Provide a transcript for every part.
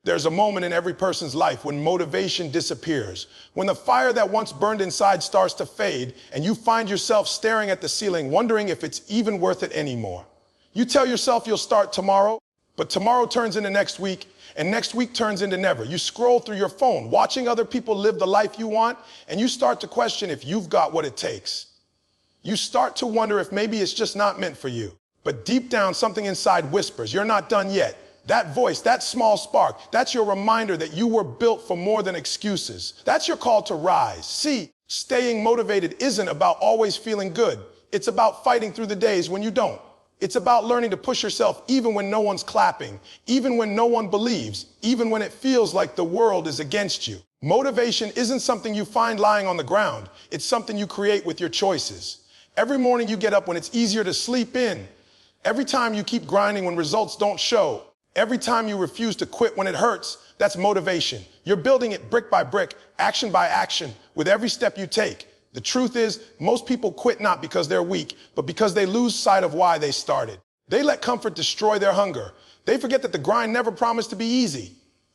There's a moment in every person's life when motivation disappears, when the fire that once burned inside starts to fade, and you find yourself staring at the ceiling, wondering if it's even worth it anymore. You tell yourself you'll start tomorrow, but tomorrow turns into next week, and next week turns into never. You scroll through your phone, watching other people live the life you want, and you start to question if you've got what it takes. You start to wonder if maybe it's just not meant for you. But deep down, something inside whispers, you're not done yet. That voice, that small spark, that's your reminder that you were built for more than excuses. That's your call to rise. See, staying motivated isn't about always feeling good. It's about fighting through the days when you don't. It's about learning to push yourself even when no one's clapping, even when no one believes, even when it feels like the world is against you. Motivation isn't something you find lying on the ground. It's something you create with your choices. Every morning you get up when it's easier to sleep in. Every time you keep grinding when results don't show. Every time you refuse to quit when it hurts, that's motivation. You're building it brick by brick, action by action, with every step you take. The truth is, most people quit not because they're weak, but because they lose sight of why they started. They let comfort destroy their hunger. They forget that the grind never promised to be easy.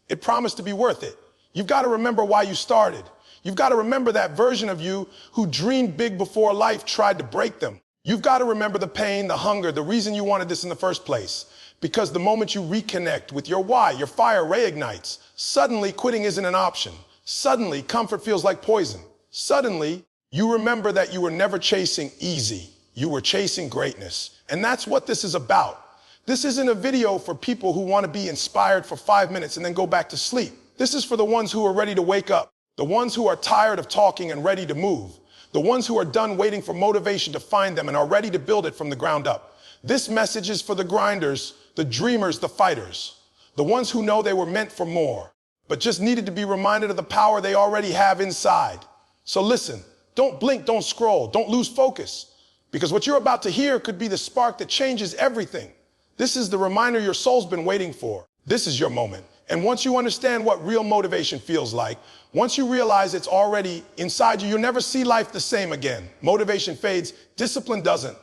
It promised to be worth it. You've got to remember why you started. You've got to remember that version of you who dreamed big before life tried to break them. You've got to remember the pain, the hunger, the reason you wanted this in the first place. Because the moment you reconnect with your why, your fire reignites. Suddenly, quitting isn't an option. Suddenly, comfort feels like poison. Suddenly, you remember that you were never chasing easy. You were chasing greatness. And that's what this is about. This isn't a video for people who want to be inspired for 5 minutes and then go back to sleep. This is for the ones who are ready to wake up. The ones who are tired of talking and ready to move. The ones who are done waiting for motivation to find them and are ready to build it from the ground up. This message is for the grinders, the dreamers, the fighters, the ones who know they were meant for more, but just needed to be reminded of the power they already have inside. So listen, don't blink, don't scroll, don't lose focus, because what you're about to hear could be the spark that changes everything. This is the reminder your soul's been waiting for. This is your moment. And once you understand what real motivation feels like, once you realize it's already inside you, you'll never see life the same again. Motivation fades, discipline doesn't.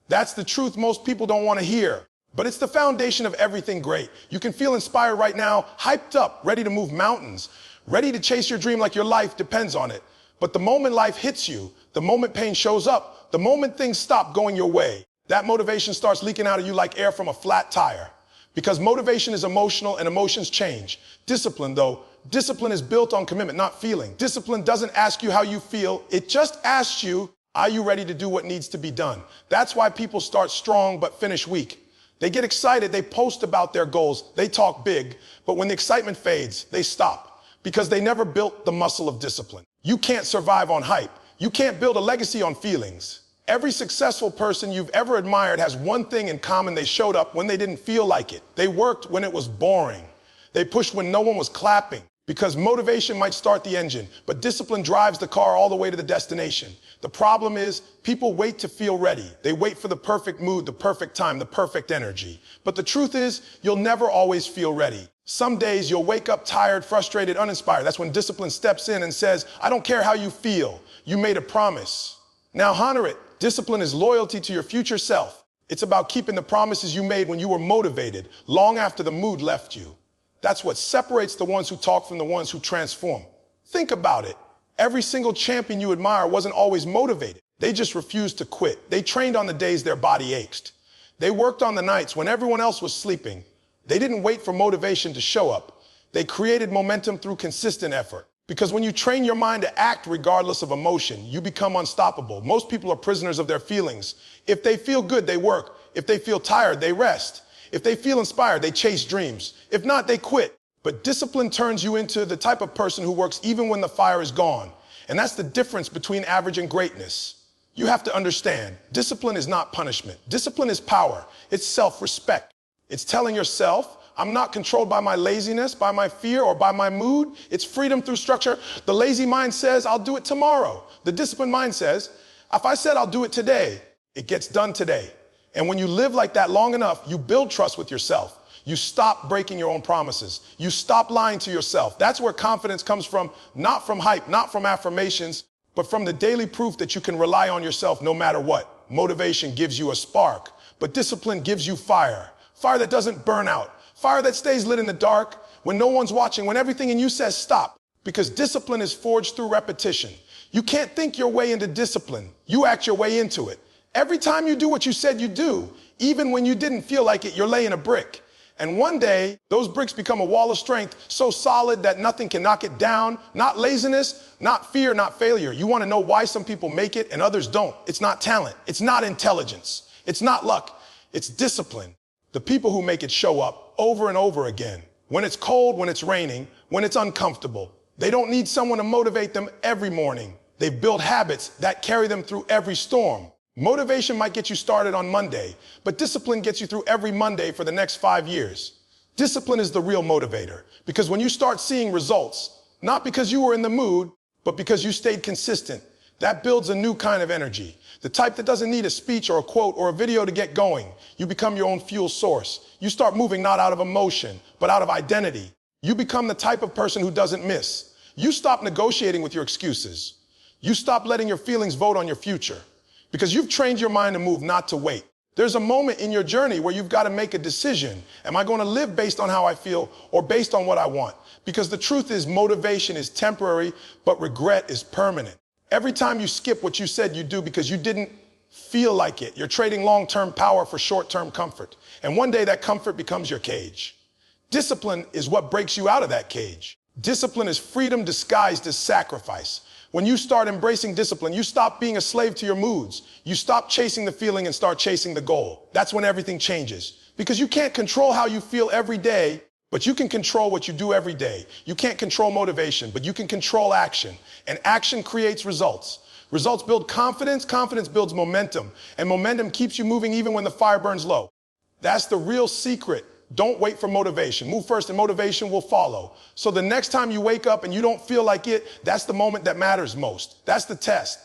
That's the truth most people don't want to hear. But it's the foundation of everything great. You can feel inspired right now, hyped up, ready to move mountains, ready to chase your dream like your life depends on it. But the moment life hits you, the moment pain shows up, the moment things stop going your way, that motivation starts leaking out of you like air from a flat tire. Because motivation is emotional and emotions change. Discipline, though, discipline is built on commitment, not feeling. Discipline doesn't ask you how you feel. It just asks you, are you ready to do what needs to be done? That's why people start strong but finish weak. They get excited, they post about their goals, they talk big, but when the excitement fades, they stop because they never built the muscle of discipline. You can't survive on hype. You can't build a legacy on feelings. Every successful person you've ever admired has one thing in common: they showed up when they didn't feel like it. They worked when it was boring. They pushed when no one was clapping. Because motivation might start the engine, but discipline drives the car all the way to the destination. The problem is, people wait to feel ready. They wait for the perfect mood, the perfect time, the perfect energy. But the truth is, you'll never always feel ready. Some days you'll wake up tired, frustrated, uninspired. That's when discipline steps in and says, I don't care how you feel. You made a promise. Now honor it. Discipline is loyalty to your future self. It's about keeping the promises you made when you were motivated, long after the mood left you. That's what separates the ones who talk from the ones who transform. Think about it. Every single champion you admire wasn't always motivated. They just refused to quit. They trained on the days their body ached. They worked on the nights when everyone else was sleeping. They didn't wait for motivation to show up. They created momentum through consistent effort. Because when you train your mind to act regardless of emotion, you become unstoppable. Most people are prisoners of their feelings. If they feel good, they work. If they feel tired, they rest. If they feel inspired, they chase dreams. If not, they quit. But discipline turns you into the type of person who works even when the fire is gone. And that's the difference between average and greatness. You have to understand, discipline is not punishment. Discipline is power. It's self-respect. It's telling yourself, I'm not controlled by my laziness, by my fear, or by my mood. It's freedom through structure. The lazy mind says, I'll do it tomorrow. The disciplined mind says, if I said I'll do it today, it gets done today. And when you live like that long enough, you build trust with yourself. You stop breaking your own promises. You stop lying to yourself. That's where confidence comes from, not from hype, not from affirmations, but from the daily proof that you can rely on yourself no matter what. Motivation gives you a spark, but discipline gives you fire. Fire that doesn't burn out. Fire that stays lit in the dark. when no one's watching, when everything in you says stop. Because discipline is forged through repetition. You can't think your way into discipline. You act your way into it. Every time you do what you said you do, even when you didn't feel like it, you're laying a brick. And one day, those bricks become a wall of strength so solid that nothing can knock it down. Not laziness, not fear, not failure. You want to know why some people make it and others don't. It's not talent. It's not intelligence. It's not luck. It's discipline. The people who make it show up over and over again. When it's cold, when it's raining, when it's uncomfortable. They don't need someone to motivate them every morning. They've built habits that carry them through every storm. Motivation might get you started on Monday, but discipline gets you through every Monday for the next 5 years. Discipline is the real motivator, because when you start seeing results, not because you were in the mood, but because you stayed consistent, that builds a new kind of energy. The type that doesn't need a speech or a quote or a video to get going. You become your own fuel source. You start moving not out of emotion, but out of identity. You become the type of person who doesn't miss. You stop negotiating with your excuses. You stop letting your feelings vote on your future. Because you've trained your mind to move, not to wait. There's a moment in your journey where you've got to make a decision. Am I going to live based on how I feel or based on what I want? Because the truth is, motivation is temporary, but regret is permanent. Every time you skip what you said you do because you didn't feel like it, you're trading long-term power for short-term comfort. And one day that comfort becomes your cage. Discipline is what breaks you out of that cage. Discipline is freedom disguised as sacrifice. When you start embracing discipline, you stop being a slave to your moods. You stop chasing the feeling and start chasing the goal. That's when everything changes. Because you can't control how you feel every day, but you can control what you do every day. You can't control motivation, but you can control action. And action creates results. Results build confidence. Confidence builds momentum. And momentum keeps you moving even when the fire burns low. That's the real secret. Don't wait for motivation. Move first and motivation will follow. So the next time you wake up and you don't feel like it, that's the moment that matters most. That's the test.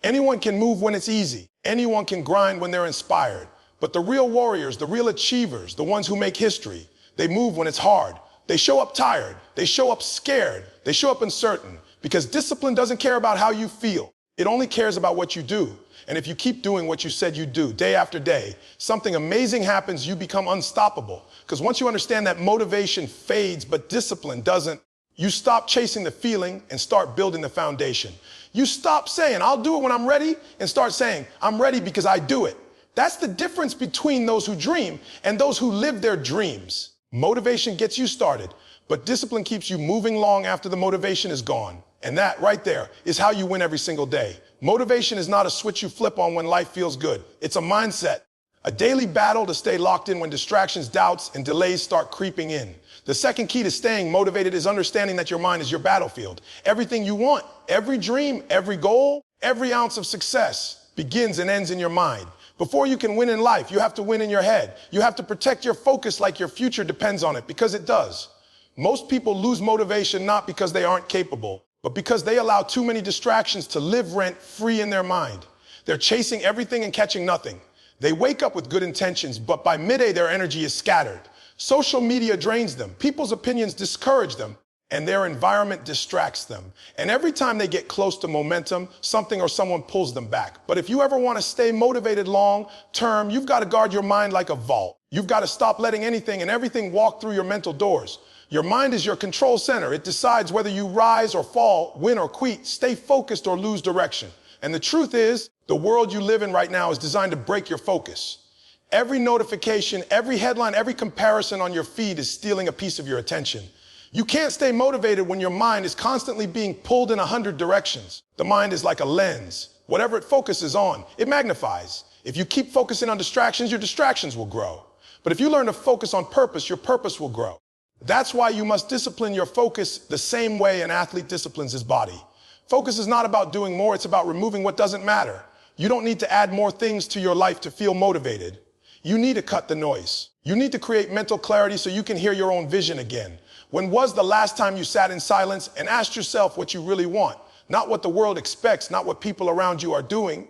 Anyone can move when it's easy. Anyone can grind when they're inspired. But the real warriors, the real achievers, the ones who make history, they move when it's hard. They show up tired. They show up scared. They show up uncertain. Because discipline doesn't care about how you feel. It only cares about what you do. And if you keep doing what you said you'd do day after day, something amazing happens. You become unstoppable. Because once you understand that motivation fades, but discipline doesn't, you stop chasing the feeling and start building the foundation. You stop saying, I'll do it when I'm ready, and start saying, I'm ready because I do it. That's the difference between those who dream and those who live their dreams. Motivation gets you started, but discipline keeps you moving long after the motivation is gone. And that right there is how you win every single day. Motivation is not a switch you flip on when life feels good. It's a mindset, a daily battle to stay locked in when distractions, doubts, and delays start creeping in. The second key to staying motivated is understanding that your mind is your battlefield. Everything you want, every dream, every goal, every ounce of success begins and ends in your mind. Before you can win in life, you have to win in your head. You have to protect your focus like your future depends on it, because it does. Most people lose motivation not because they aren't capable, but because they allow too many distractions to live rent-free in their mind. They're chasing everything and catching nothing. They wake up with good intentions, but by midday their energy is scattered. Social media drains them. People's opinions discourage them, and their environment distracts them. And every time they get close to momentum, something or someone pulls them back. But if you ever want to stay motivated long term, you've got to guard your mind like a vault. You've got to stop letting anything and everything walk through your mental doors. Your mind is your control center. It decides whether you rise or fall, win or quit, stay focused or lose direction. And the truth is, the world you live in right now is designed to break your focus. Every notification, every headline, every comparison on your feed is stealing a piece of your attention. You can't stay motivated when your mind is constantly being pulled in 100 directions. The mind is like a lens. Whatever it focuses on, it magnifies. If you keep focusing on distractions, your distractions will grow. But if you learn to focus on purpose, your purpose will grow. That's why you must discipline your focus the same way an athlete disciplines his body. Focus is not about doing more, it's about removing what doesn't matter. You don't need to add more things to your life to feel motivated. You need to cut the noise. You need to create mental clarity so you can hear your own vision again. When was the last time you sat in silence and asked yourself what you really want? Not what the world expects, not what people around you are doing,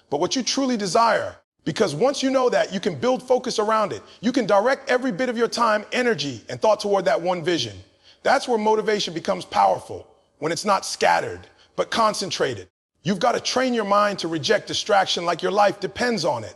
but what you truly desire. Because once you know that, you can build focus around it. You can direct every bit of your time, energy, and thought toward that one vision. That's where motivation becomes powerful, when it's not scattered, but concentrated. You've got to train your mind to reject distraction like your life depends on it.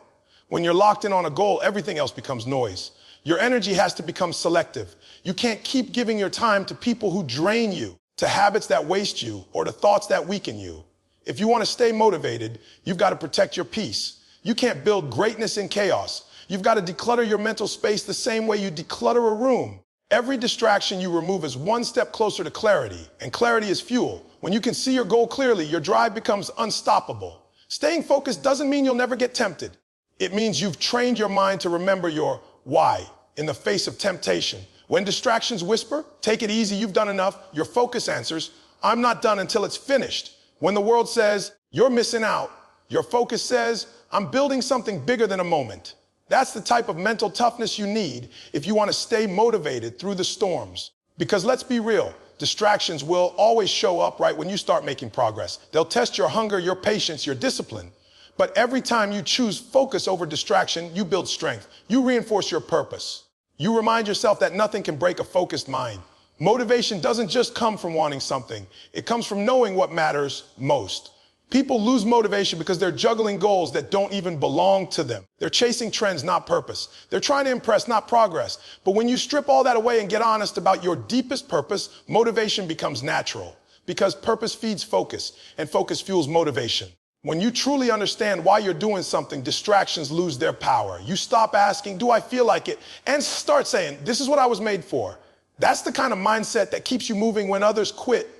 When you're locked in on a goal, everything else becomes noise. Your energy has to become selective. You can't keep giving your time to people who drain you, to habits that waste you, or to thoughts that weaken you. If you want to stay motivated, you've got to protect your peace. You can't build greatness in chaos. You've got to declutter your mental space the same way you declutter a room. Every distraction you remove is one step closer to clarity, and clarity is fuel. When you can see your goal clearly, your drive becomes unstoppable. Staying focused doesn't mean you'll never get tempted. It means you've trained your mind to remember your why in the face of temptation. When distractions whisper, take it easy, you've done enough, your focus answers, I'm not done until it's finished. When the world says, you're missing out, your focus says, I'm building something bigger than a moment. That's the type of mental toughness you need if you want to stay motivated through the storms. Because let's be real, distractions will always show up right when you start making progress. They'll test your hunger, your patience, your discipline. But every time you choose focus over distraction, you build strength. You reinforce your purpose. You remind yourself that nothing can break a focused mind. Motivation doesn't just come from wanting something. It comes from knowing what matters most. People lose motivation because they're juggling goals that don't even belong to them. They're chasing trends, not purpose. They're trying to impress, not progress. But when you strip all that away and get honest about your deepest purpose, motivation becomes natural. Because purpose feeds focus, and focus fuels motivation. When you truly understand why you're doing something, distractions lose their power. You stop asking, do I feel like it? And start saying, this is what I was made for. That's the kind of mindset that keeps you moving when others quit.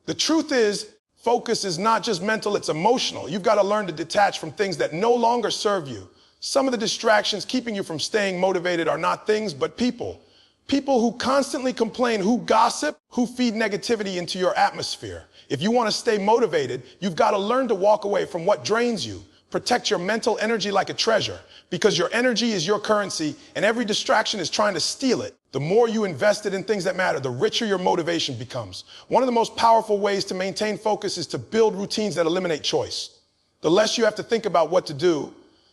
The truth is, focus is not just mental, it's emotional. You've got to learn to detach from things that no longer serve you. Some of the distractions keeping you from staying motivated are not things, but people. People who constantly complain, who gossip, who feed negativity into your atmosphere. If you want to stay motivated, you've got to learn to walk away from what drains you. Protect your mental energy like a treasure, because your energy is your currency and every distraction is trying to steal it. The more you invest it in things that matter, the richer your motivation becomes. One of the most powerful ways to maintain focus is to build routines that eliminate choice. The less you have to think about what to do,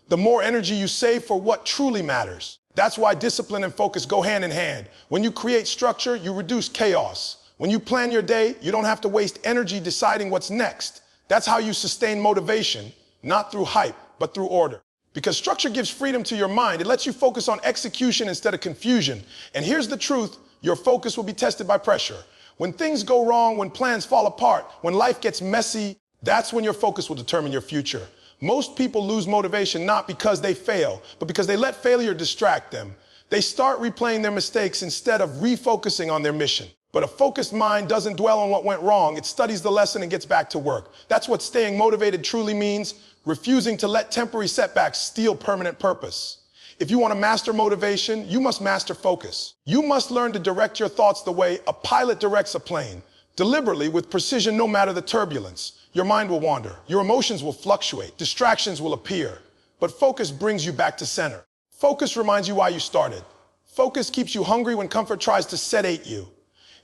the more energy you save for what truly matters. That's why discipline and focus go hand in hand. When you create structure, you reduce chaos. When you plan your day, you don't have to waste energy deciding what's next. That's how you sustain motivation, not through hype, but through order. Because structure gives freedom to your mind. It lets you focus on execution instead of confusion. And here's the truth, your focus will be tested by pressure. When things go wrong, when plans fall apart, when life gets messy, that's when your focus will determine your future. Most people lose motivation not because they fail, but because they let failure distract them. They start replaying their mistakes instead of refocusing on their mission. But a focused mind doesn't dwell on what went wrong. It studies the lesson and gets back to work. That's what staying motivated truly means, refusing to let temporary setbacks steal permanent purpose. If you want to master motivation, you must master focus. You must learn to direct your thoughts the way a pilot directs a plane, deliberately with precision no matter the turbulence. Your mind will wander, your emotions will fluctuate, distractions will appear, but focus brings you back to center. Focus reminds you why you started. Focus keeps you hungry when comfort tries to sedate you.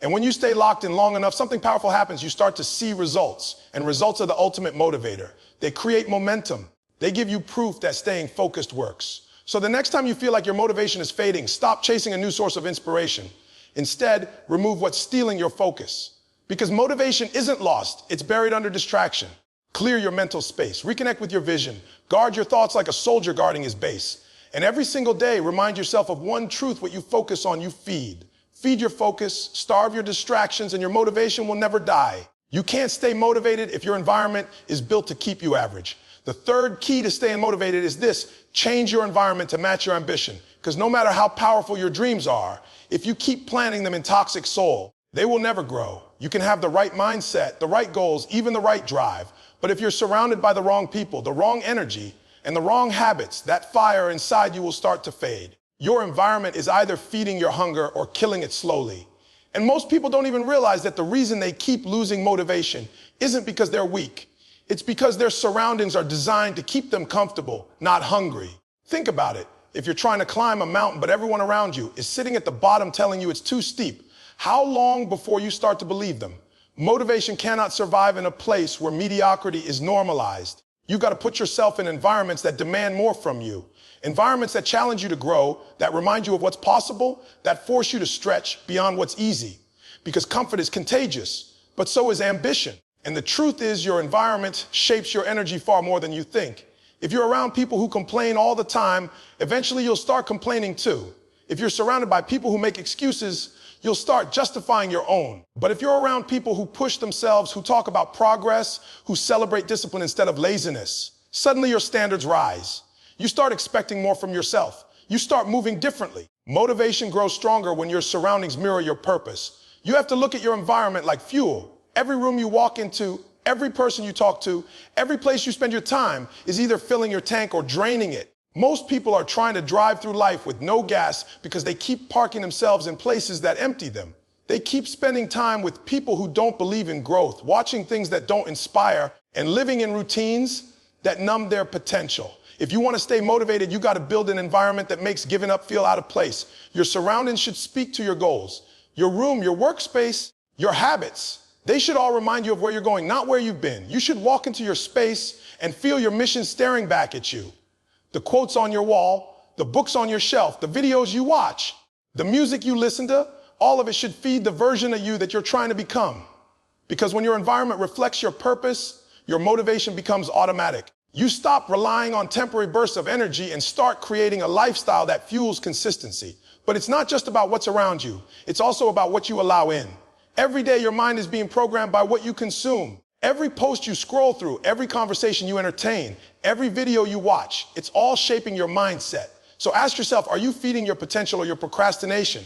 And when you stay locked in long enough, something powerful happens. You start to see results, and results are the ultimate motivator. They create momentum. They give you proof that staying focused works. So the next time you feel like your motivation is fading, stop chasing a new source of inspiration. Instead, remove what's stealing your focus. Because motivation isn't lost, it's buried under distraction. Clear your mental space, reconnect with your vision, guard your thoughts like a soldier guarding his base. And every single day, remind yourself of one truth: what you focus on, you feed. Feed your focus, starve your distractions, and your motivation will never die. You can't stay motivated if your environment is built to keep you average. The third key to staying motivated is this: change your environment to match your ambition. Because no matter how powerful your dreams are, if you keep planting them in toxic soil, they will never grow. You can have the right mindset, the right goals, even the right drive. But if you're surrounded by the wrong people, the wrong energy, and the wrong habits, that fire inside you will start to fade. Your environment is either feeding your hunger or killing it slowly. And most people don't even realize that the reason they keep losing motivation isn't because they're weak. It's because their surroundings are designed to keep them comfortable, not hungry. Think about it. If you're trying to climb a mountain, but everyone around you is sitting at the bottom telling you it's too steep, how long before you start to believe them? Motivation cannot survive in a place where mediocrity is normalized. You've got to put yourself in environments that demand more from you. Environments that challenge you to grow, that remind you of what's possible, that force you to stretch beyond what's easy. Because comfort is contagious, but so is ambition. And the truth is, your environment shapes your energy far more than you think. If you're around people who complain all the time, eventually you'll start complaining too. If you're surrounded by people who make excuses, you'll start justifying your own. But if you're around people who push themselves, who talk about progress, who celebrate discipline instead of laziness, suddenly your standards rise. You start expecting more from yourself. You start moving differently. Motivation grows stronger when your surroundings mirror your purpose. You have to look at your environment like fuel. Every room you walk into, every person you talk to, every place you spend your time is either filling your tank or draining it. Most people are trying to drive through life with no gas because they keep parking themselves in places that empty them. They keep spending time with people who don't believe in growth, watching things that don't inspire, and living in routines that numb their potential. If you want to stay motivated, you got to build an environment that makes giving up feel out of place. Your surroundings should speak to your goals. Your room, your workspace, your habits, they should all remind you of where you're going, not where you've been. You should walk into your space and feel your mission staring back at you. The quotes on your wall, the books on your shelf, the videos you watch, the music you listen to, all of it should feed the version of you that you're trying to become. Because when your environment reflects your purpose, your motivation becomes automatic. You stop relying on temporary bursts of energy and start creating a lifestyle that fuels consistency. But it's not just about what's around you. It's also about what you allow in. Every day your mind is being programmed by what you consume. Every post you scroll through, every conversation you entertain, every video you watch, it's all shaping your mindset. So ask yourself, are you feeding your potential or your procrastination?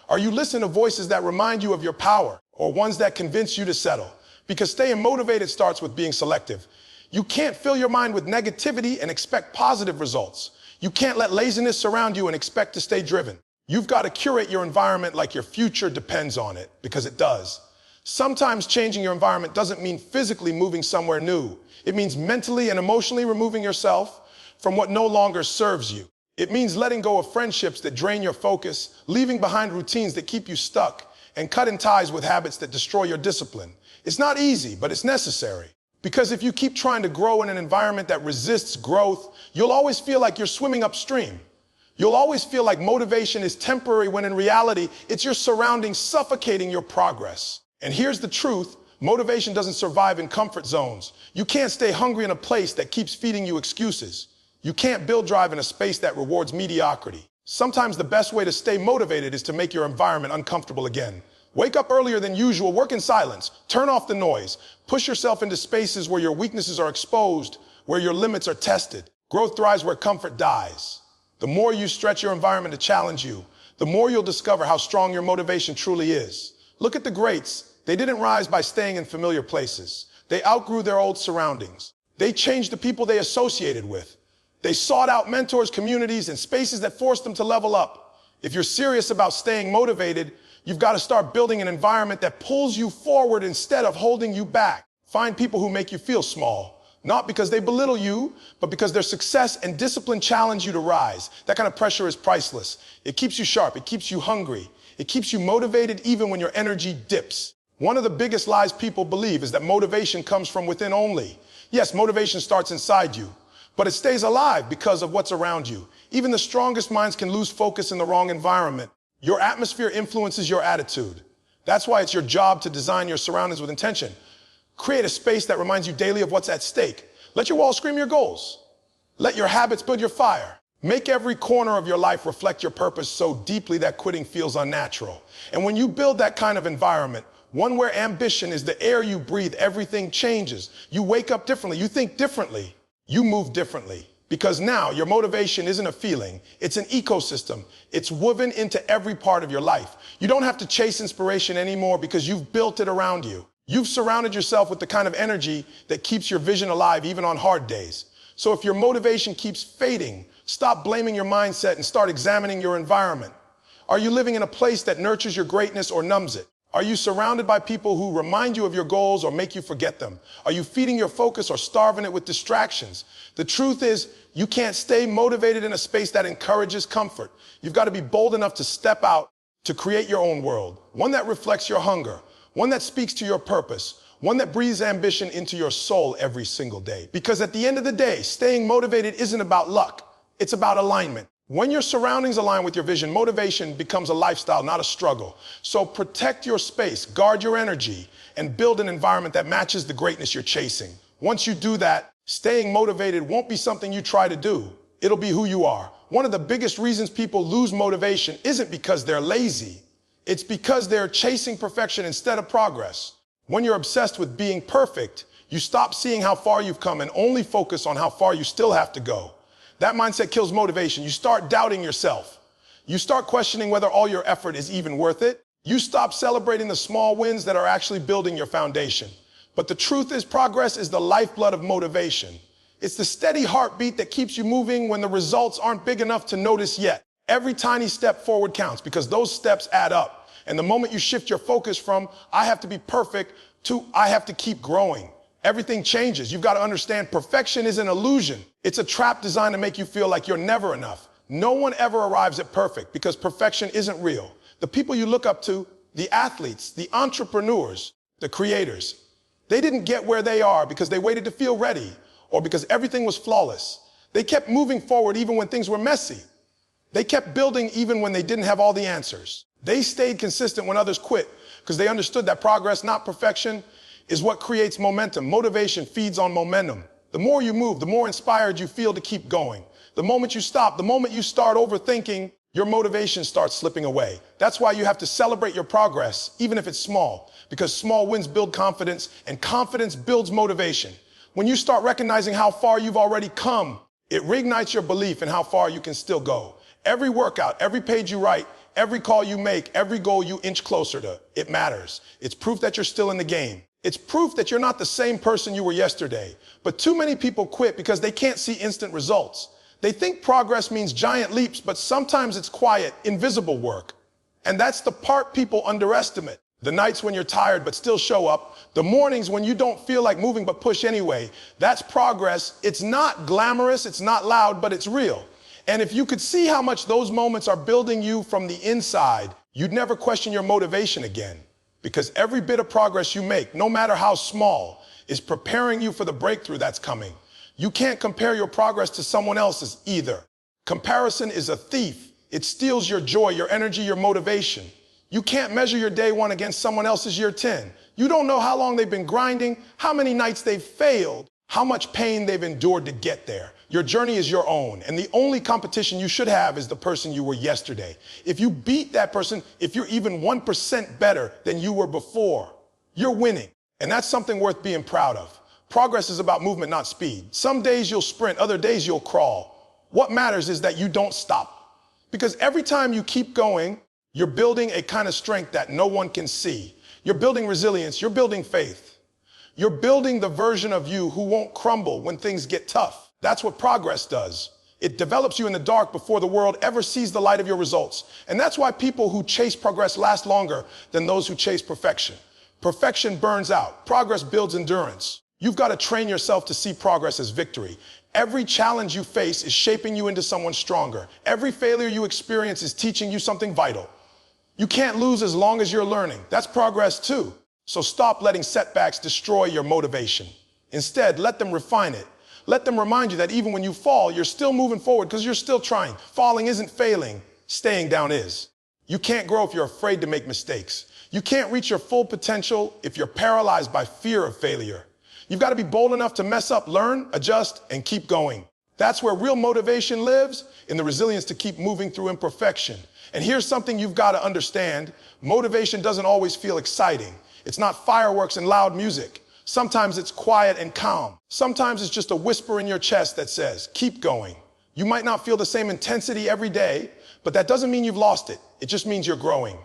Are you listening to voices that remind you of your power or ones that convince you to settle? Because staying motivated starts with being selective. You can't fill your mind with negativity and expect positive results. You can't let laziness surround you and expect to stay driven. You've got to curate your environment like your future depends on it, because it does. Sometimes changing your environment doesn't mean physically moving somewhere new. It means mentally and emotionally removing yourself from what no longer serves you. It means letting go of friendships that drain your focus, leaving behind routines that keep you stuck, and cutting ties with habits that destroy your discipline. It's not easy, but it's necessary. Because if you keep trying to grow in an environment that resists growth, you'll always feel like you're swimming upstream. You'll always feel like motivation is temporary when in reality, it's your surroundings suffocating your progress. And here's the truth, motivation doesn't survive in comfort zones. You can't stay hungry in a place that keeps feeding you excuses. You can't build drive in a space that rewards mediocrity. Sometimes the best way to stay motivated is to make your environment uncomfortable again. Wake up earlier than usual, work in silence, turn off the noise, push yourself into spaces where your weaknesses are exposed, where your limits are tested. Growth thrives where comfort dies. The more you stretch your environment to challenge you, the more you'll discover how strong your motivation truly is. Look at the greats. They didn't rise by staying in familiar places. They outgrew their old surroundings. They changed the people they associated with. They sought out mentors, communities, and spaces that forced them to level up. If you're serious about staying motivated, you've got to start building an environment that pulls you forward instead of holding you back. Find people who make you feel small, not because they belittle you, but because their success and discipline challenge you to rise. That kind of pressure is priceless. It keeps you sharp. It keeps you hungry. It keeps you motivated even when your energy dips. One of the biggest lies people believe is that motivation comes from within only. Yes, motivation starts inside you, but it stays alive because of what's around you. Even the strongest minds can lose focus in the wrong environment. Your atmosphere influences your attitude. That's why it's your job to design your surroundings with intention. Create a space that reminds you daily of what's at stake. Let your walls scream your goals. Let your habits build your fire. Make every corner of your life reflect your purpose so deeply that quitting feels unnatural. And when you build that kind of environment, one where ambition is the air you breathe, everything changes. You wake up differently. You think differently. You move differently. Because now your motivation isn't a feeling. It's an ecosystem. It's woven into every part of your life. You don't have to chase inspiration anymore because you've built it around you. You've surrounded yourself with the kind of energy that keeps your vision alive even on hard days. So if your motivation keeps fading, stop blaming your mindset and start examining your environment. Are you living in a place that nurtures your greatness or numbs it? Are you surrounded by people who remind you of your goals or make you forget them? Are you feeding your focus or starving it with distractions? The truth is, you can't stay motivated in a space that encourages comfort. You've got to be bold enough to step out, to create your own world, one that reflects your hunger, one that speaks to your purpose, one that breathes ambition into your soul every single day. Because at the end of the day, staying motivated isn't about luck. It's about alignment. When your surroundings align with your vision, motivation becomes a lifestyle, not a struggle. So protect your space, guard your energy, and build an environment that matches the greatness you're chasing. Once you do that, staying motivated won't be something you try to do. It'll be who you are, One of the biggest reasons people lose motivation isn't because they're lazy. It's because they're chasing perfection instead of progress. When you're obsessed with being perfect, you stop seeing how far you've come and only focus on how far you still have to go. That mindset kills motivation. You start doubting yourself. You start questioning whether all your effort is even worth it. You stop celebrating the small wins that are actually building your foundation. But the truth is, progress is the lifeblood of motivation. It's the steady heartbeat that keeps you moving when the results aren't big enough to notice yet. Every tiny step forward counts because those steps add up. And the moment you shift your focus from, I have to be perfect, to I have to keep growing, everything changes. You've got to understand perfection is an illusion. It's a trap designed to make you feel like you're never enough. No one ever arrives at perfect because perfection isn't real. The people you look up to, the athletes, the entrepreneurs, the creators, they didn't get where they are because they waited to feel ready or because everything was flawless. They kept moving forward even when things were messy. They kept building even when they didn't have all the answers. They stayed consistent when others quit because they understood that progress, not perfection, is what creates momentum. Motivation feeds on momentum. The more you move, the more inspired you feel to keep going. The moment you stop, the moment you start overthinking, your motivation starts slipping away. That's why you have to celebrate your progress, even if it's small, because small wins build confidence and confidence builds motivation. When you start recognizing how far you've already come, it reignites your belief in how far you can still go. Every workout, every page you write, every call you make, every goal you inch closer to, it matters. It's proof that you're still in the game. It's proof that you're not the same person you were yesterday. But too many people quit because they can't see instant results. They think progress means giant leaps, but sometimes it's quiet, invisible work. And that's the part people underestimate. The nights when you're tired but still show up, the mornings when you don't feel like moving but push anyway, that's progress. It's not glamorous, it's not loud, but it's real. And if you could see how much those moments are building you from the inside, you'd never question your motivation again. Because every bit of progress you make, no matter how small, is preparing you for the breakthrough that's coming. You can't compare your progress to someone else's either. Comparison is a thief. It steals your joy, your energy, your motivation. You can't measure your day one against someone else's year 10. You don't know how long they've been grinding, how many nights they've failed, how much pain they've endured to get there. Your journey is your own, and the only competition you should have is the person you were yesterday. If you beat that person, if you're even 1% better than you were before, you're winning. And that's something worth being proud of. Progress is about movement, not speed. Some days you'll sprint, other days you'll crawl. What matters is that you don't stop. Because every time you keep going, you're building a kind of strength that no one can see. You're building resilience, you're building faith. You're building the version of you who won't crumble when things get tough. That's what progress does. It develops you in the dark before the world ever sees the light of your results. And that's why people who chase progress last longer than those who chase perfection. Perfection burns out. Progress builds endurance. You've got to train yourself to see progress as victory. Every challenge you face is shaping you into someone stronger. Every failure you experience is teaching you something vital. You can't lose as long as you're learning. That's progress too. So stop letting setbacks destroy your motivation. Instead, let them refine it. Let them remind you that even when you fall, you're still moving forward because you're still trying. Falling isn't failing. Staying down is. You can't grow if you're afraid to make mistakes. You can't reach your full potential if you're paralyzed by fear of failure. You've got to be bold enough to mess up, learn, adjust, and keep going. That's where real motivation lives, in the resilience to keep moving through imperfection. And here's something you've got to understand. Motivation doesn't always feel exciting. It's not fireworks and loud music. Sometimes it's quiet and calm. Sometimes it's just a whisper in your chest that says, keep going. You might not feel the same intensity every day, but that doesn't mean you've lost it. It just means you're growing.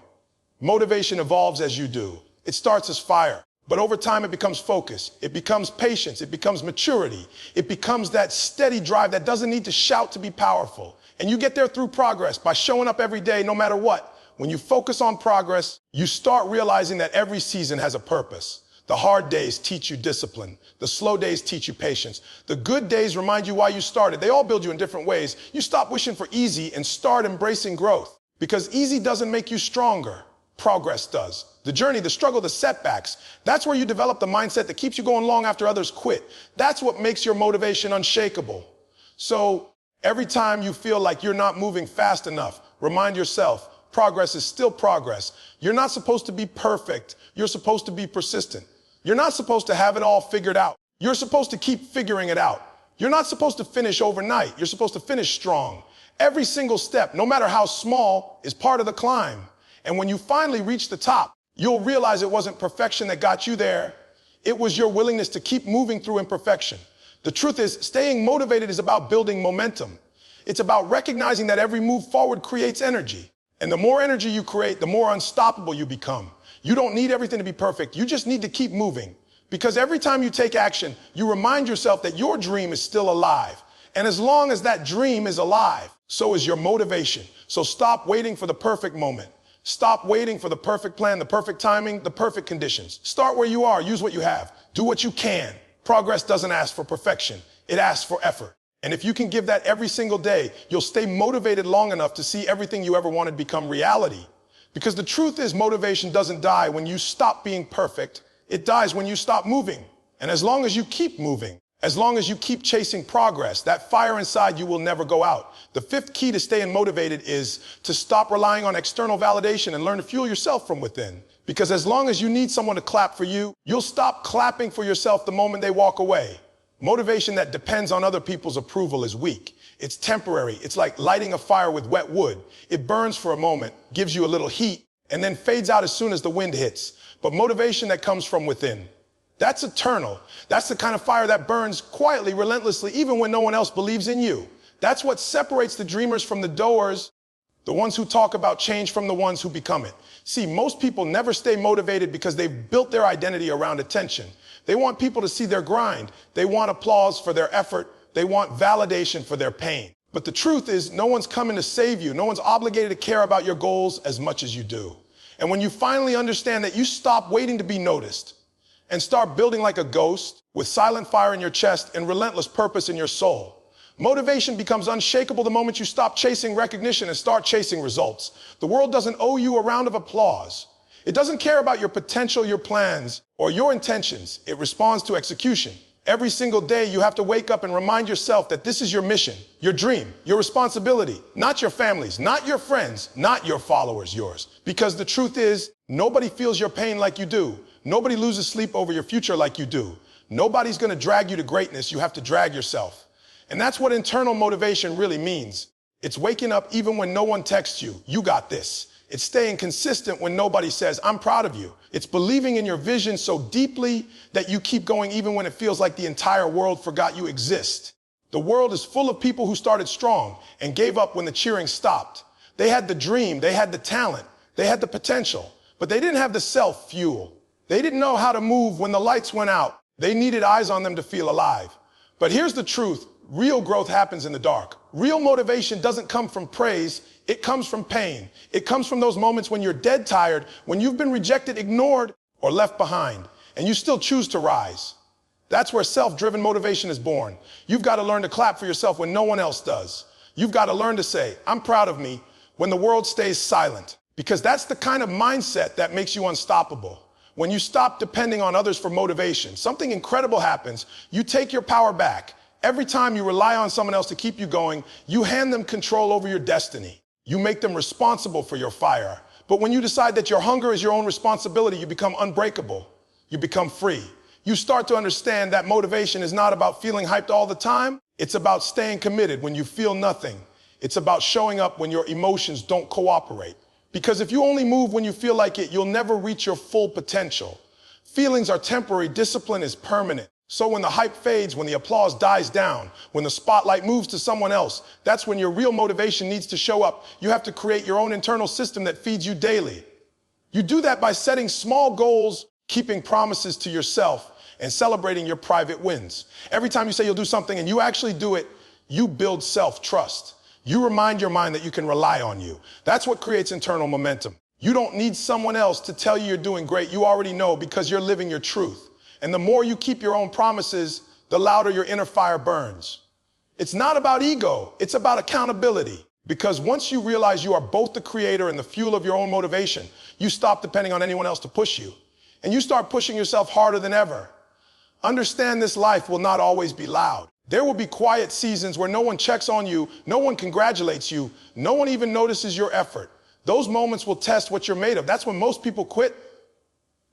Motivation evolves as you do. It starts as fire, but over time it becomes focus. It becomes patience. It becomes maturity. It becomes that steady drive that doesn't need to shout to be powerful. And you get there through progress by showing up every day, no matter what. When you focus on progress, you start realizing that every season has a purpose. The hard days teach you discipline. The slow days teach you patience. The good days remind you why you started. They all build you in different ways. You stop wishing for easy and start embracing growth. Because easy doesn't make you stronger. Progress does. The journey, the struggle, the setbacks, that's where you develop the mindset that keeps you going long after others quit. That's what makes your motivation unshakable. So every time you feel like you're not moving fast enough, remind yourself, progress is still progress. You're not supposed to be perfect. You're supposed to be persistent. You're not supposed to have it all figured out. You're supposed to keep figuring it out. You're not supposed to finish overnight. You're supposed to finish strong. Every single step, no matter how small, is part of the climb. And when you finally reach the top, you'll realize it wasn't perfection that got you there. It was your willingness to keep moving through imperfection. The truth is, staying motivated is about building momentum. It's about recognizing that every move forward creates energy. And the more energy you create, the more unstoppable you become. You don't need everything to be perfect. You just need to keep moving. Because every time you take action, you remind yourself that your dream is still alive. And as long as that dream is alive, so is your motivation. So stop waiting for the perfect moment. Stop waiting for the perfect plan, the perfect timing, the perfect conditions. Start where you are. Use what you have. Do what you can. Progress doesn't ask for perfection. It asks for effort. And if you can give that every single day, you'll stay motivated long enough to see everything you ever wanted become reality. Because the truth is, motivation doesn't die when you stop being perfect. It dies when you stop moving. And as long as you keep moving, as long as you keep chasing progress, that fire inside you will never go out. The fifth key to staying motivated is to stop relying on external validation and learn to fuel yourself from within. Because as long as you need someone to clap for you, you'll stop clapping for yourself the moment they walk away. Motivation that depends on other people's approval is weak. It's temporary. It's like lighting a fire with wet wood. It burns for a moment, gives you a little heat, and then fades out as soon as the wind hits. But motivation that comes from within, that's eternal. That's the kind of fire that burns quietly, relentlessly, even when no one else believes in you. That's what separates the dreamers from the doers, the ones who talk about change from the ones who become it. See, most people never stay motivated because they've built their identity around attention. They want people to see their grind. They want applause for their effort. They want validation for their pain. But the truth is, no one's coming to save you. No one's obligated to care about your goals as much as you do. And when you finally understand that, you stop waiting to be noticed and start building like a ghost with silent fire in your chest and relentless purpose in your soul. Motivation becomes unshakable the moment you stop chasing recognition and start chasing results. The world doesn't owe you a round of applause. It doesn't care about your potential, your plans, or your intentions. It responds to execution. Every single day, you have to wake up and remind yourself that this is your mission, your dream, your responsibility, not your family's, not your friends, not your followers, yours. Because the truth is, nobody feels your pain like you do. Nobody loses sleep over your future like you do. Nobody's going to drag you to greatness. You have to drag yourself. And that's what internal motivation really means. It's waking up even when no one texts you, "You got this." It's staying consistent when nobody says, "I'm proud of you." It's believing in your vision so deeply that you keep going even when it feels like the entire world forgot you exist. The world is full of people who started strong and gave up when the cheering stopped. They had the dream, they had the talent, they had the potential, but they didn't have the self-fuel. They didn't know how to move when the lights went out. They needed eyes on them to feel alive. But here's the truth. Real growth happens in the dark. Real motivation doesn't come from praise. It comes from pain. It comes from those moments when you're dead tired, when you've been rejected, ignored, or left behind, and you still choose to rise. That's where self-driven motivation is born. You've got to learn to clap for yourself when no one else does. You've got to learn to say, "I'm proud of me," when the world stays silent. Because that's the kind of mindset that makes you unstoppable. When you stop depending on others for motivation, something incredible happens. You take your power back. Every time you rely on someone else to keep you going, you hand them control over your destiny. You make them responsible for your fire. But when you decide that your hunger is your own responsibility, you become unbreakable. You become free. You start to understand that motivation is not about feeling hyped all the time. It's about staying committed when you feel nothing. It's about showing up when your emotions don't cooperate. Because if you only move when you feel like it, you'll never reach your full potential. Feelings are temporary. Discipline is permanent. So when the hype fades, when the applause dies down, when the spotlight moves to someone else, that's when your real motivation needs to show up. You have to create your own internal system that feeds you daily. You do that by setting small goals, keeping promises to yourself, and celebrating your private wins. Every time you say you'll do something and you actually do it, you build self-trust. You remind your mind that you can rely on you. That's what creates internal momentum. You don't need someone else to tell you you're doing great. You already know because you're living your truth. And the more you keep your own promises, the louder your inner fire burns. It's not about ego. It's about accountability. Because once you realize you are both the creator and the fuel of your own motivation, you stop depending on anyone else to push you. And you start pushing yourself harder than ever. Understand this life will not always be loud. There will be quiet seasons where no one checks on you, no one congratulates you, no one even notices your effort. Those moments will test what you're made of. That's when most people quit.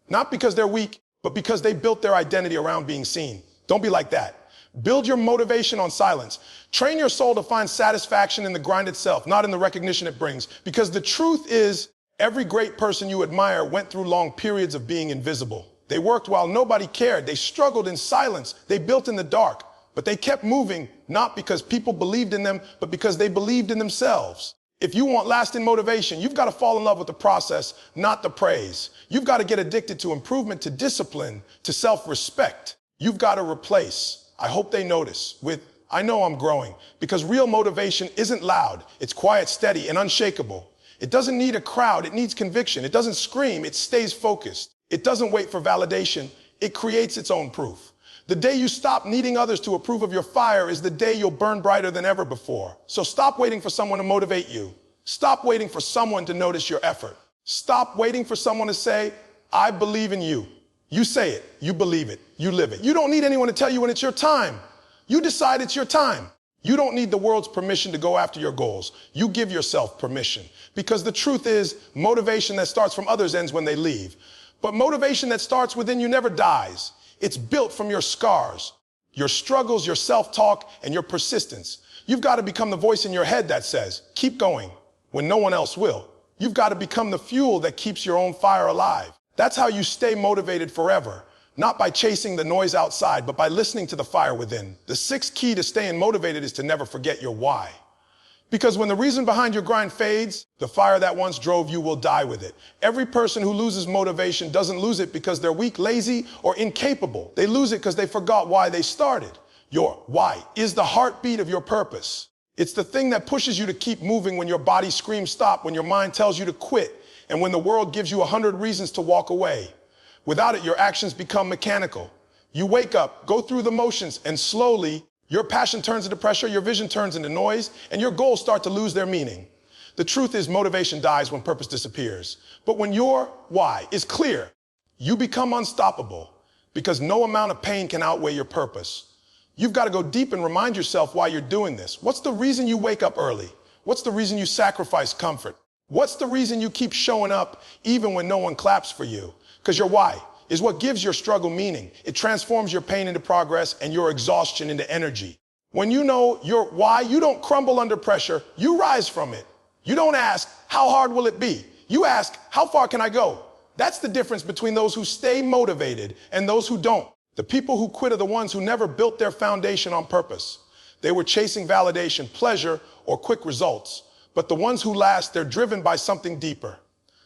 Not because they're weak, but because they built their identity around being seen. Don't be like that. Build your motivation on silence. Train your soul to find satisfaction in the grind itself, not in the recognition it brings. Because the truth is, every great person you admire went through long periods of being invisible. They worked while nobody cared. They struggled in silence. They built in the dark. But they kept moving, not because people believed in them, but because they believed in themselves. If you want lasting motivation, you've got to fall in love with the process, not the praise. You've got to get addicted to improvement, to discipline, to self-respect. You've got to replace, I hope they notice, with, I know I'm growing. Because real motivation isn't loud. It's quiet, steady, and unshakable. It doesn't need a crowd. It needs conviction. It doesn't scream. It stays focused. It doesn't wait for validation. It creates its own proof. The day you stop needing others to approve of your fire is the day you'll burn brighter than ever before. So stop waiting for someone to motivate you. Stop waiting for someone to notice your effort. Stop waiting for someone to say, I believe in you. You say it, you believe it, you live it. You don't need anyone to tell you when it's your time. You decide it's your time. You don't need the world's permission to go after your goals. You give yourself permission. Because the truth is, motivation that starts from others ends when they leave. But motivation that starts within you never dies. It's built from your scars, your struggles, your self-talk, and your persistence. You've got to become the voice in your head that says, keep going, when no one else will. You've got to become the fuel that keeps your own fire alive. That's how you stay motivated forever. Not by chasing the noise outside, but by listening to the fire within. The sixth key to staying motivated is to never forget your why. Because when the reason behind your grind fades, the fire that once drove you will die with it. Every person who loses motivation doesn't lose it because they're weak, lazy, or incapable. They lose it because they forgot why they started. Your why is the heartbeat of your purpose. It's the thing that pushes you to keep moving when your body screams stop, when your mind tells you to quit, and when the world gives you 100 reasons to walk away. Without it, your actions become mechanical. You wake up, go through the motions, and slowly, your passion turns into pressure, your vision turns into noise, and your goals start to lose their meaning. The truth is, motivation dies when purpose disappears. But when your why is clear, you become unstoppable because no amount of pain can outweigh your purpose. You've got to go deep and remind yourself why you're doing this. What's the reason you wake up early? What's the reason you sacrifice comfort? What's the reason you keep showing up even when no one claps for you? Because your why is what gives your struggle meaning. It transforms your pain into progress and your exhaustion into energy. When you know your why, you don't crumble under pressure, you rise from it. You don't ask, how hard will it be? You ask, how far can I go? That's the difference between those who stay motivated and those who don't. The people who quit are the ones who never built their foundation on purpose. They were chasing validation, pleasure, or quick results. But the ones who last, they're driven by something deeper.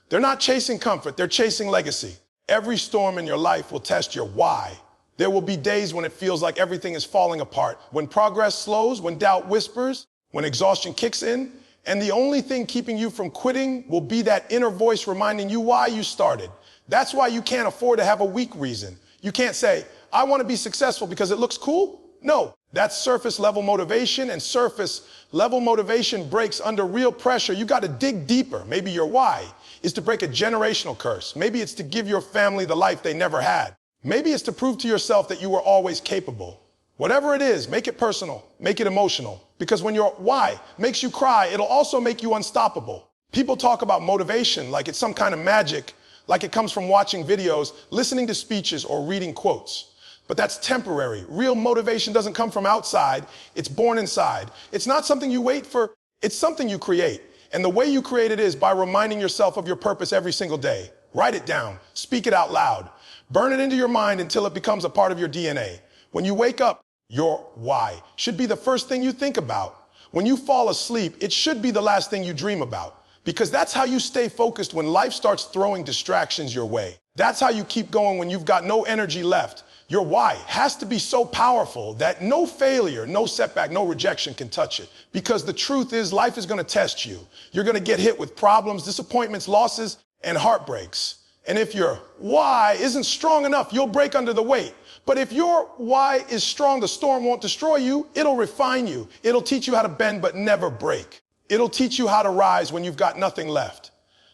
They're not chasing comfort, they're chasing legacy. Every storm in your life will test your why. There will be days when it feels like everything is falling apart, when progress slows, when doubt whispers, when exhaustion kicks in, and the only thing keeping you from quitting will be that inner voice reminding you why you started. That's why you can't afford to have a weak reason. You can't say, I want to be successful because it looks cool. No, that's surface level motivation, and surface level motivation breaks under real pressure. You got to dig deeper. Maybe your why is to break a generational curse. Maybe it's to give your family the life they never had. Maybe it's to prove to yourself that you were always capable. Whatever it is, make it personal, make it emotional. Because when your why makes you cry, it'll also make you unstoppable. People talk about motivation like it's some kind of magic, like it comes from watching videos, listening to speeches, or reading quotes. But that's temporary. Real motivation doesn't come from outside. It's born inside. It's not something you wait for. It's something you create. And the way you create it is by reminding yourself of your purpose every single day. Write it down. Speak it out loud. Burn it into your mind until it becomes a part of your DNA. When you wake up, your why should be the first thing you think about. When you fall asleep, it should be the last thing you dream about. Because that's how you stay focused when life starts throwing distractions your way. That's how you keep going when you've got no energy left. Your why has to be so powerful that no failure, no setback, no rejection can touch it. Because the truth is, life is going to test you. You're going to get hit with problems, disappointments, losses, and heartbreaks. And if your why isn't strong enough, you'll break under the weight. But if your why is strong, the storm won't destroy you. It'll refine you. It'll teach you how to bend but never break. It'll teach you how to rise when you've got nothing left.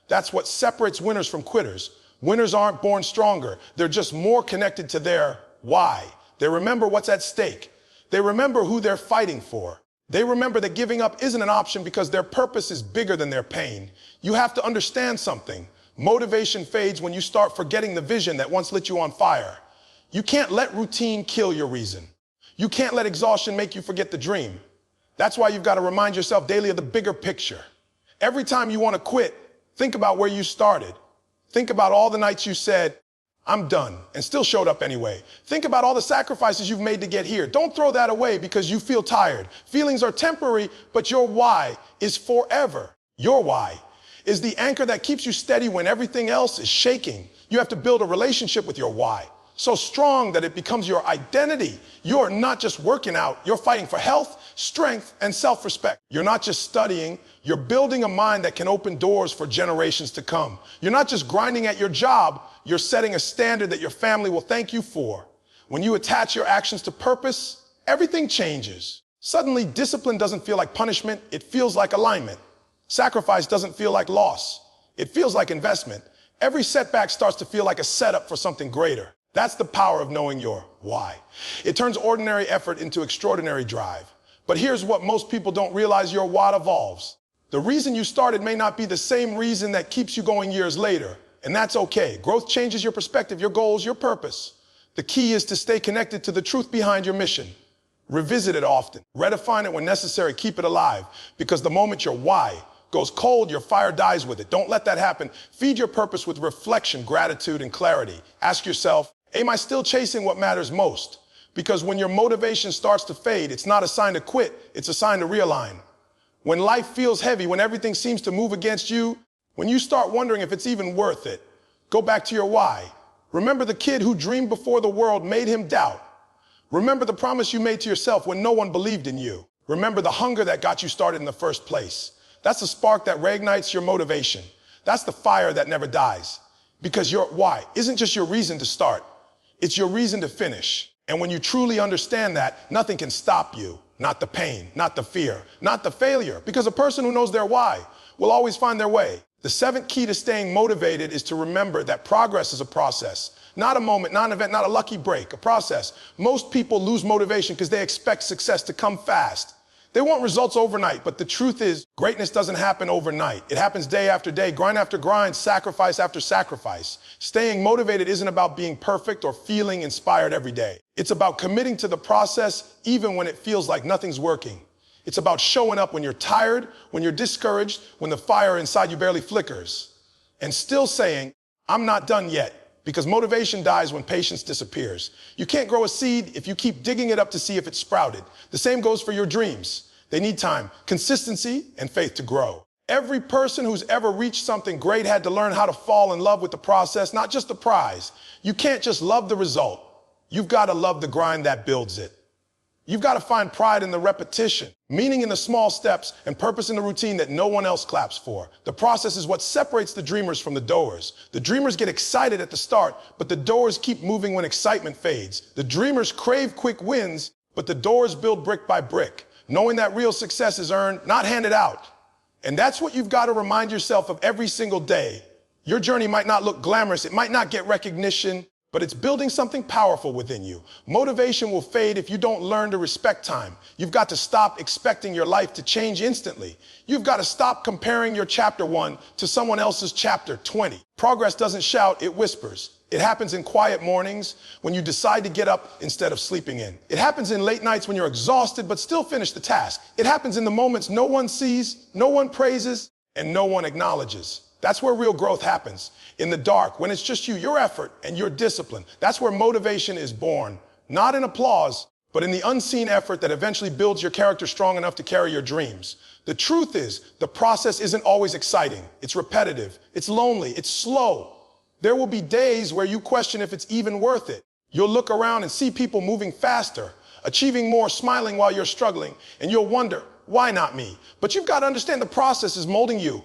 That's what separates winners from quitters. Winners aren't born stronger. They're just more connected to their why. They remember what's at stake. They remember who they're fighting for. They remember that giving up isn't an option because their purpose is bigger than their pain. You have to understand something. Motivation fades when you start forgetting the vision that once lit you on fire. You can't let routine kill your reason. You can't let exhaustion make you forget the dream. That's why you've got to remind yourself daily of the bigger picture. Every time you want to quit, think about where you started. Think about all the nights you said, I'm done, and still showed up anyway. Think about all the sacrifices you've made to get here. Don't throw that away because you feel tired. Feelings are temporary, but your why is forever. Your why is the anchor that keeps you steady when everything else is shaking. You have to build a relationship with your why, so strong that it becomes your identity. You're not just working out, you're fighting for health, strength, and self-respect. You're not just studying, you're building a mind that can open doors for generations to come. You're not just grinding at your job, you're setting a standard that your family will thank you for. When you attach your actions to purpose, everything changes. Suddenly, discipline doesn't feel like punishment, it feels like alignment. Sacrifice doesn't feel like loss, it feels like investment. Every setback starts to feel like a setup for something greater. That's the power of knowing your why. It turns ordinary effort into extraordinary drive. But here's what most people don't realize: your why evolves. The reason you started may not be the same reason that keeps you going years later, and that's okay. Growth changes your perspective, your goals, your purpose. The key is to stay connected to the truth behind your mission. Revisit it often, redefine it when necessary, keep it alive, because the moment your why goes cold, your fire dies with it. Don't let that happen. Feed your purpose with reflection, gratitude, and clarity. Ask yourself, am I still chasing what matters most? Because when your motivation starts to fade, it's not a sign to quit, it's a sign to realign. When life feels heavy, when everything seems to move against you, when you start wondering if it's even worth it, go back to your why. Remember the kid who dreamed before the world made him doubt. Remember the promise you made to yourself when no one believed in you. Remember the hunger that got you started in the first place. That's the spark that reignites your motivation. That's the fire that never dies. Because your why isn't just your reason to start, it's your reason to finish. And when you truly understand that, nothing can stop you. Not the pain, not the fear, not the failure. Because a person who knows their why will always find their way. The seventh key to staying motivated is to remember that progress is a process. Not a moment, not an event, not a lucky break, a process. Most people lose motivation because they expect success to come fast. They want results overnight, but the truth is greatness doesn't happen overnight. It happens day after day, grind after grind, sacrifice after sacrifice. Staying motivated isn't about being perfect or feeling inspired every day. It's about committing to the process even when it feels like nothing's working. It's about showing up when you're tired, when you're discouraged, when the fire inside you barely flickers, and still saying, I'm not done yet. Because motivation dies when patience disappears. You can't grow a seed if you keep digging it up to see if it's sprouted. The same goes for your dreams. They need time, consistency, and faith to grow. Every person who's ever reached something great had to learn how to fall in love with the process, not just the prize. You can't just love the result. You've got to love the grind that builds it. You've got to find pride in the repetition, meaning in the small steps, and purpose in the routine that no one else claps for. The process is what separates the dreamers from the doers. The dreamers get excited at the start, but the doers keep moving when excitement fades. The dreamers crave quick wins, but the doers build brick by brick, knowing that real success is earned, not handed out. And that's what you've got to remind yourself of every single day. Your journey might not look glamorous, it might not get recognition, but it's building something powerful within you. Motivation will fade if you don't learn to respect time. You've got to stop expecting your life to change instantly. You've got to stop comparing your chapter 1 to someone else's chapter 20. Progress doesn't shout, it whispers. It happens in quiet mornings when you decide to get up instead of sleeping in. It happens in late nights when you're exhausted but still finish the task. It happens in the moments no one sees, no one praises, and no one acknowledges. That's where real growth happens. In the dark, when it's just you, your effort, and your discipline. That's where motivation is born. Not in applause, but in the unseen effort that eventually builds your character strong enough to carry your dreams. The truth is, the process isn't always exciting. It's repetitive. It's lonely. It's slow. There will be days where you question if it's even worth it. You'll look around and see people moving faster, achieving more, smiling while you're struggling, and you'll wonder, why not me? But you've got to understand the process is molding you.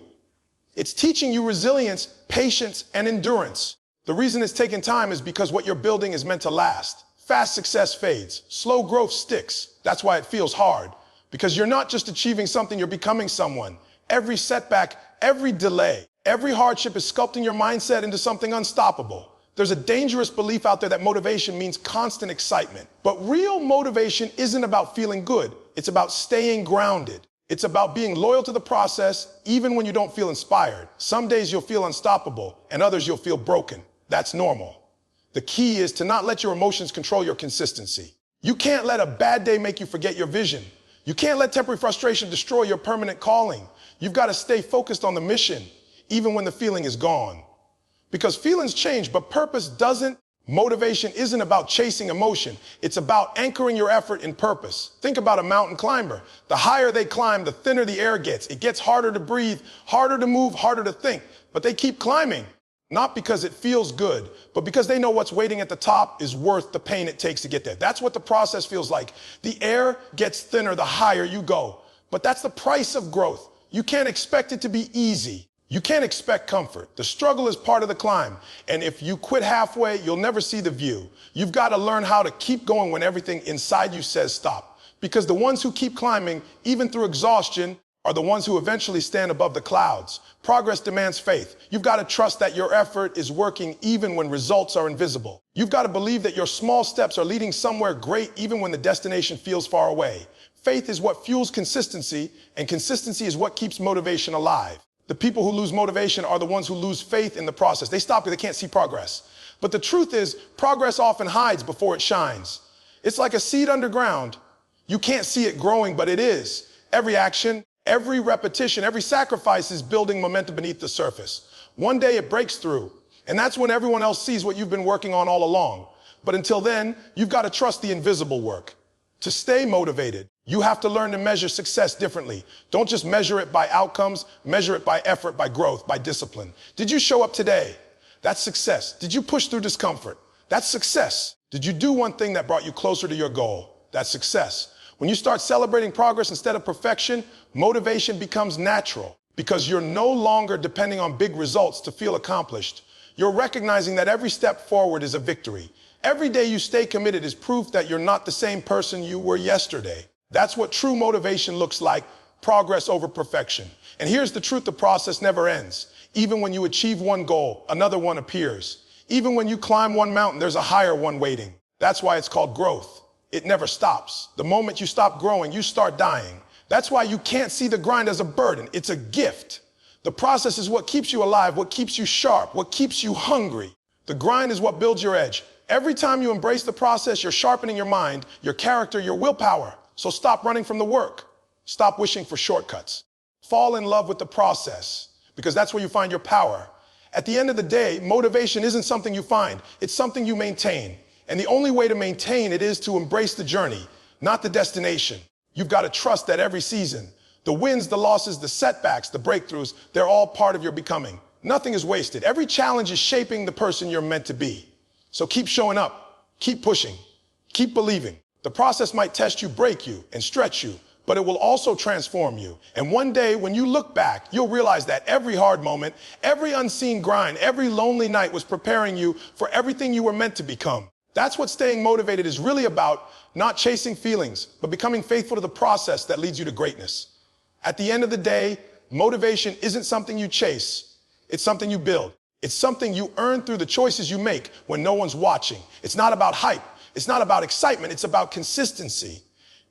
It's teaching you resilience, patience, and endurance. The reason it's taking time is because what you're building is meant to last. Fast success fades. Slow growth sticks. That's why it feels hard. Because you're not just achieving something, you're becoming someone. Every setback, every delay, every hardship is sculpting your mindset into something unstoppable. There's a dangerous belief out there that motivation means constant excitement. But real motivation isn't about feeling good. It's about staying grounded. It's about being loyal to the process, even when you don't feel inspired. Some days you'll feel unstoppable, and others you'll feel broken. That's normal. The key is to not let your emotions control your consistency. You can't let a bad day make you forget your vision. You can't let temporary frustration destroy your permanent calling. You've got to stay focused on the mission, even when the feeling is gone. Because feelings change, but purpose doesn't. Motivation isn't about chasing emotion. It's about anchoring your effort in purpose. Think about a mountain climber. The higher they climb, the thinner the air gets. It gets harder to breathe, harder to move, harder to think. But they keep climbing, not because it feels good, but because they know what's waiting at the top is worth the pain it takes to get there. That's what the process feels like. The air gets thinner the higher you go. But that's the price of growth. You can't expect it to be easy. You can't expect comfort. The struggle is part of the climb. And if you quit halfway, you'll never see the view. You've got to learn how to keep going when everything inside you says stop. Because the ones who keep climbing, even through exhaustion, are the ones who eventually stand above the clouds. Progress demands faith. You've got to trust that your effort is working even when results are invisible. You've got to believe that your small steps are leading somewhere great even when the destination feels far away. Faith is what fuels consistency, and consistency is what keeps motivation alive. The people who lose motivation are the ones who lose faith in the process. They stop because they can't see progress. But the truth is, progress often hides before it shines. It's like a seed underground. You can't see it growing, but it is. Every action, every repetition, every sacrifice is building momentum beneath the surface. One day it breaks through, and that's when everyone else sees what you've been working on all along. But until then, you've got to trust the invisible work. To stay motivated, you have to learn to measure success differently. Don't just measure it by outcomes, measure it by effort, by growth, by discipline. Did you show up today? That's success. Did you push through discomfort? That's success. Did you do one thing that brought you closer to your goal? That's success. When you start celebrating progress instead of perfection, motivation becomes natural because you're no longer depending on big results to feel accomplished. You're recognizing that every step forward is a victory. Every day you stay committed is proof that you're not the same person you were yesterday. That's what true motivation looks like, progress over perfection. And here's the truth, the process never ends. Even when you achieve one goal, another one appears. Even when you climb one mountain, there's a higher one waiting. That's why it's called growth. It never stops. The moment you stop growing, you start dying. That's why you can't see the grind as a burden. It's a gift. The process is what keeps you alive, what keeps you sharp, what keeps you hungry. The grind is what builds your edge. Every time you embrace the process, you're sharpening your mind, your character, your willpower. So stop running from the work. Stop wishing for shortcuts. Fall in love with the process, because that's where you find your power. At the end of the day, motivation isn't something you find. It's something you maintain. And the only way to maintain it is to embrace the journey, not the destination. You've got to trust that every season, the wins, the losses, the setbacks, the breakthroughs, they're all part of your becoming. Nothing is wasted. Every challenge is shaping the person you're meant to be. So keep showing up, keep pushing, keep believing. The process might test you, break you, and stretch you, but it will also transform you. And one day when you look back, you'll realize that every hard moment, every unseen grind, every lonely night was preparing you for everything you were meant to become. That's what staying motivated is really about, not chasing feelings, but becoming faithful to the process that leads you to greatness. At the end of the day, motivation isn't something you chase, it's something you build. It's something you earn through the choices you make when no one's watching. It's not about hype. It's not about excitement. It's about consistency.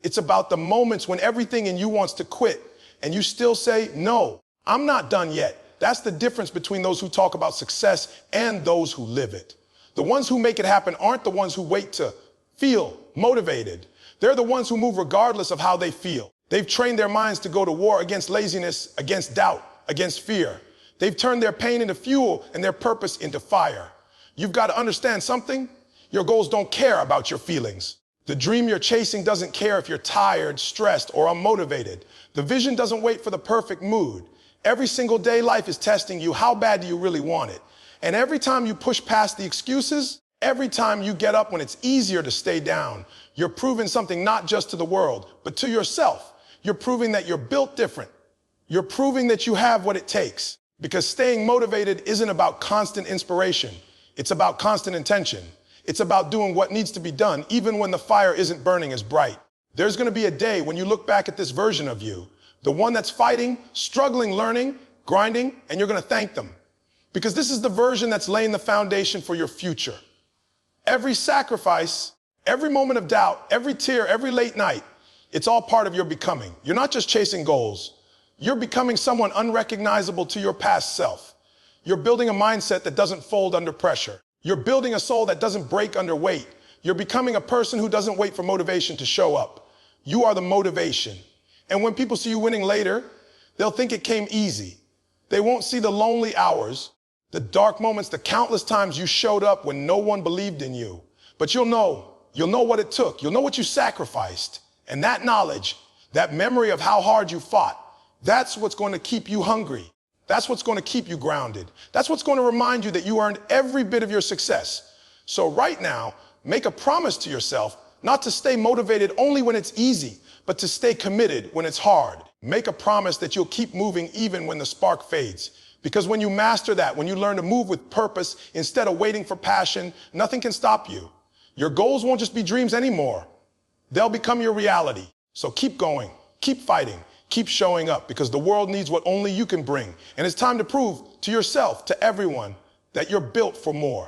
It's about the moments when everything in you wants to quit and you still say, no, I'm not done yet. That's the difference between those who talk about success and those who live it. The ones who make it happen aren't the ones who wait to feel motivated. They're the ones who move regardless of how they feel. They've trained their minds to go to war against laziness, against doubt, against fear. They've turned their pain into fuel and their purpose into fire. You've got to understand something. Your goals don't care about your feelings. The dream you're chasing doesn't care if you're tired, stressed, or unmotivated. The vision doesn't wait for the perfect mood. Every single day, life is testing you. How bad do you really want it? And every time you push past the excuses, every time you get up when it's easier to stay down, you're proving something not just to the world, but to yourself. You're proving that you're built different. You're proving that you have what it takes. Because staying motivated isn't about constant inspiration. It's about constant intention. It's about doing what needs to be done, even when the fire isn't burning as bright. There's going to be a day when you look back at this version of you, the one that's fighting, struggling, learning, grinding, and you're going to thank them. Because this is the version that's laying the foundation for your future. Every sacrifice, every moment of doubt, every tear, every late night, it's all part of your becoming. You're not just chasing goals. You're becoming someone unrecognizable to your past self. You're building a mindset that doesn't fold under pressure. You're building a soul that doesn't break under weight. You're becoming a person who doesn't wait for motivation to show up. You are the motivation. And when people see you winning later, they'll think it came easy. They won't see the lonely hours, the dark moments, the countless times you showed up when no one believed in you. But you'll know what it took. You'll know what you sacrificed. And that knowledge, that memory of how hard you fought, that's what's going to keep you hungry. That's what's going to keep you grounded. That's what's going to remind you that you earned every bit of your success. So right now, make a promise to yourself not to stay motivated only when it's easy, but to stay committed when it's hard. Make a promise that you'll keep moving even when the spark fades. Because when you master that, when you learn to move with purpose instead of waiting for passion, nothing can stop you. Your goals won't just be dreams anymore. They'll become your reality. So keep going, keep fighting, keep showing up, because the world needs what only you can bring. And it's time to prove to yourself, to everyone, that you're built for more.